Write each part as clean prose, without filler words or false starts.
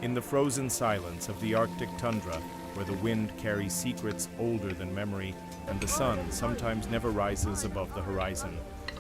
In the frozen silence of the Arctic tundra, where the wind carries secrets older than memory and the sun sometimes never rises above the horizon,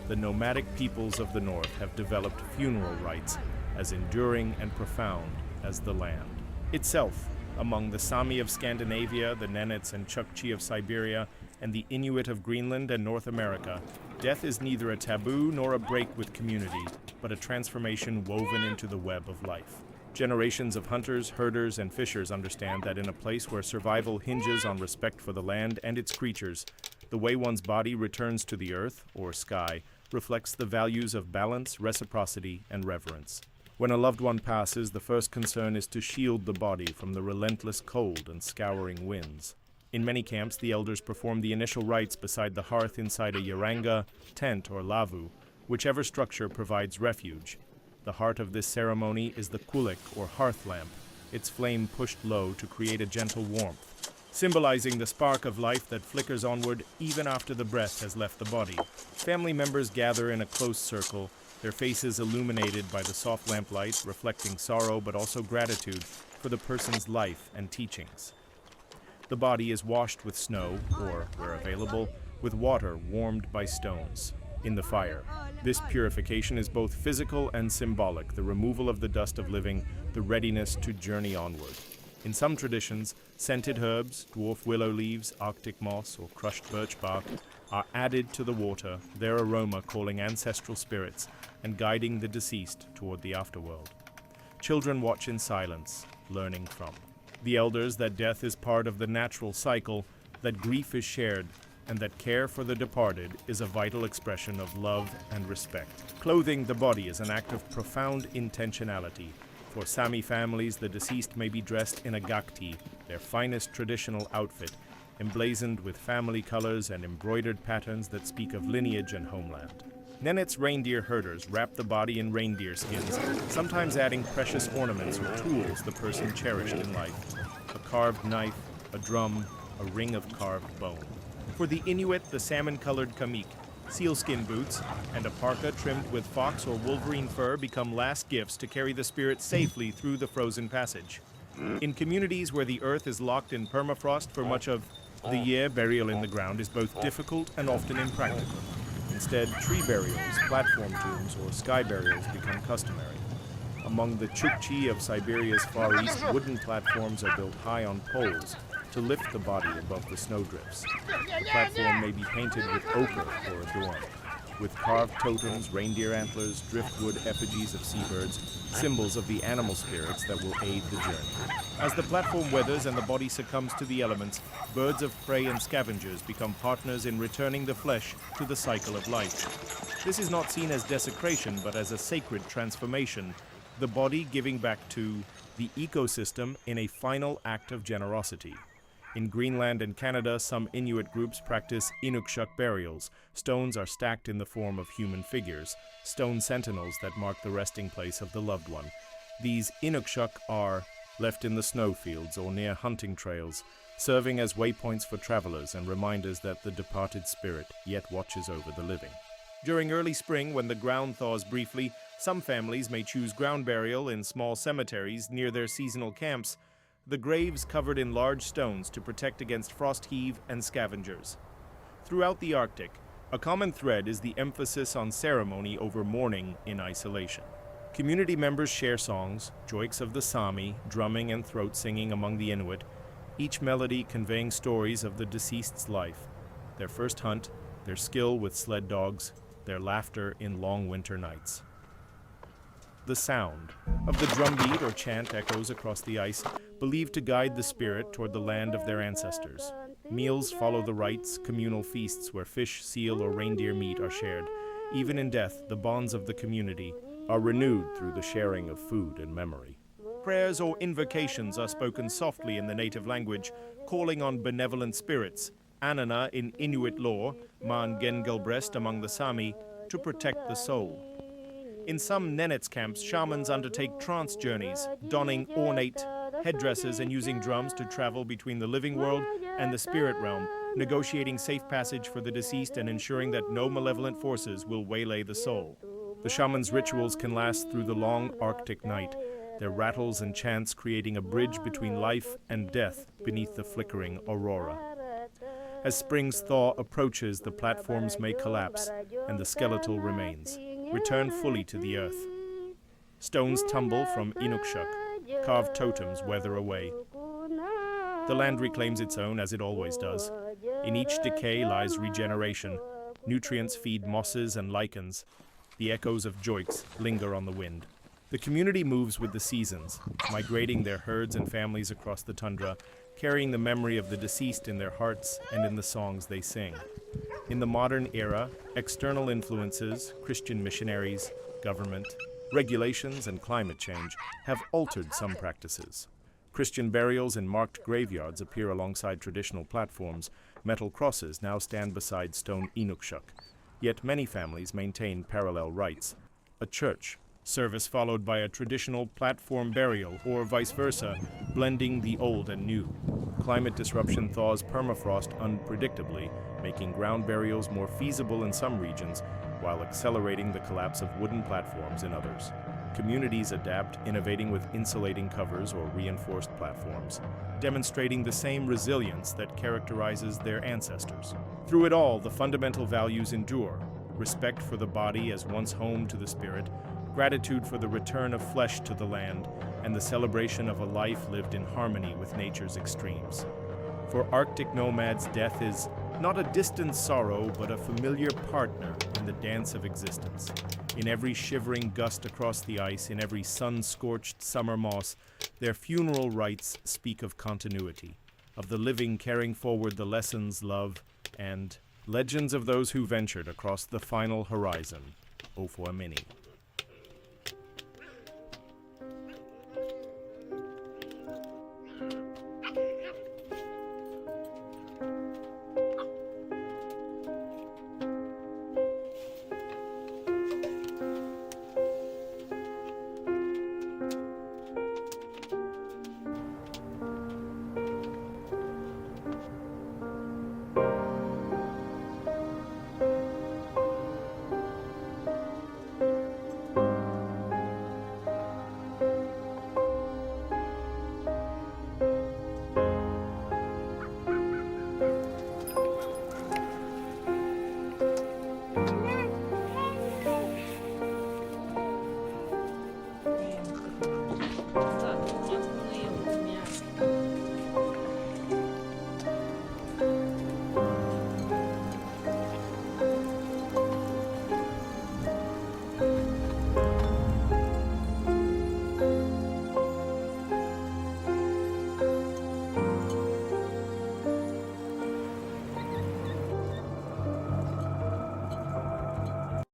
the nomadic peoples of the north have developed funeral rites as enduring and profound as the land itself. Among the Sami of Scandinavia, the Nenets and Chukchi of Siberia, and the Inuit of Greenland and North America, death is neither a taboo nor a break with community, but a transformation woven into the web of life. Generations of hunters, herders, and fishers understand that in a place where survival hinges on respect for the land and its creatures, the way one's body returns to the earth, or sky, reflects the values of balance, reciprocity, and reverence. When a loved one passes, the first concern is to shield the body from the relentless cold and scouring winds. In many camps, the elders perform the initial rites beside the hearth inside a yaranga, tent, or lavu, whichever structure provides refuge. The heart of this ceremony is the kulik, or hearth lamp, its flame pushed low to create a gentle warmth, symbolizing the spark of life that flickers onward even after the breath has left the body. Family members gather in a close circle, their faces illuminated by the soft lamplight, reflecting sorrow but also gratitude for the person's life and teachings. The body is washed with snow, or, where available, with water warmed by stones in the fire. This purification is both physical and symbolic, the removal of the dust of living, the readiness to journey onward. In some traditions, scented herbs, dwarf willow leaves, arctic moss, or crushed birch bark are added to the water, their aroma calling ancestral spirits and guiding the deceased toward the afterworld. Children watch in silence, learning from the elders that death is part of the natural cycle, that grief is shared, and that care for the departed is a vital expression of love and respect. Clothing the body is an act of profound intentionality. For Sami families, the deceased may be dressed in a gakti, their finest traditional outfit, emblazoned with family colors and embroidered patterns that speak of lineage and homeland. Nenets reindeer herders wrap the body in reindeer skins, sometimes adding precious ornaments or tools the person cherished in life. A carved knife, a drum, a ring of carved bone. For the Inuit, the salmon-colored kamik, sealskin boots, and a parka trimmed with fox or wolverine fur become last gifts to carry the spirit safely through the frozen passage. In communities where the earth is locked in permafrost for much of the year, burial in the ground is both difficult and often impractical. Instead, tree burials, platform tombs, or sky burials become customary. Among the Chukchi of Siberia's Far East, wooden platforms are built high on poles to lift the body above the snowdrifts. The platform may be painted with ochre or adorned, with carved totems, reindeer antlers, driftwood effigies of seabirds, symbols of the animal spirits that will aid the journey. As the platform weathers and the body succumbs to the elements, birds of prey and scavengers become partners in returning the flesh to the cycle of life. This is not seen as desecration, but as a sacred transformation, the body giving back to the ecosystem in a final act of generosity. In Greenland and Canada, some Inuit groups practice Inukshuk burials. Stones are stacked in the form of human figures, stone sentinels that mark the resting place of the loved one. These Inukshuk are left in the snowfields or near hunting trails, serving as waypoints for travelers and reminders that the departed spirit yet watches over the living. During early spring, when the ground thaws briefly, some families may choose ground burial in small cemeteries near their seasonal camps, the graves covered in large stones to protect against frost heave and scavengers. Throughout the Arctic, a common thread is the emphasis on ceremony over mourning in isolation. Community members share songs, joiks of the Sami, drumming and throat singing among the Inuit, each melody conveying stories of the deceased's life, their first hunt, their skill with sled dogs, their laughter in long winter nights. The sound of the drumbeat or chant echoes across the ice, believed to guide the spirit toward the land of their ancestors. Meals follow the rites, communal feasts where fish, seal, or reindeer meat are shared. Even in death, the bonds of the community are renewed through the sharing of food and memory. Prayers or invocations are spoken softly in the native language, calling on benevolent spirits, Anana in Inuit lore, Man Gengelbrest among the Sami, to protect the soul. In some Nenets camps, shamans undertake trance journeys, donning ornate headdresses and using drums to travel between the living world and the spirit realm, negotiating safe passage for the deceased and ensuring that no malevolent forces will waylay the soul. The shaman's rituals can last through the long Arctic night, their rattles and chants creating a bridge between life and death beneath the flickering aurora. As spring's thaw approaches, the platforms may collapse, and the skeletal remains return fully to the earth. Stones tumble from Inukshuk, carved totems weather away. The land reclaims its own, as it always does. In each decay lies regeneration. Nutrients feed mosses and lichens. The echoes of joiks linger on the wind. The community moves with the seasons, migrating their herds and families across the tundra, carrying the memory of the deceased in their hearts and in the songs they sing. In the modern era, external influences, Christian missionaries, government, regulations, and climate change have altered some practices. Christian burials in marked graveyards appear alongside traditional platforms. Metal crosses now stand beside stone Inukshuk. Yet many families maintain parallel rites. A church service followed by a traditional platform burial, or vice versa, blending the old and new. Climate disruption thaws permafrost unpredictably, making ground burials more feasible in some regions, while accelerating the collapse of wooden platforms in others. Communities adapt, innovating with insulating covers or reinforced platforms, demonstrating the same resilience that characterizes their ancestors. Through it all, the fundamental values endure: respect for the body as once home to the spirit, gratitude for the return of flesh to the land, and the celebration of a life lived in harmony with nature's extremes. For Arctic nomads, death is not a distant sorrow, but a familiar partner in the dance of existence. In every shivering gust across the ice, in every sun-scorched summer moss, their funeral rites speak of continuity, of the living carrying forward the lessons, love, and legends of those who ventured across the final horizon. Ofoamini.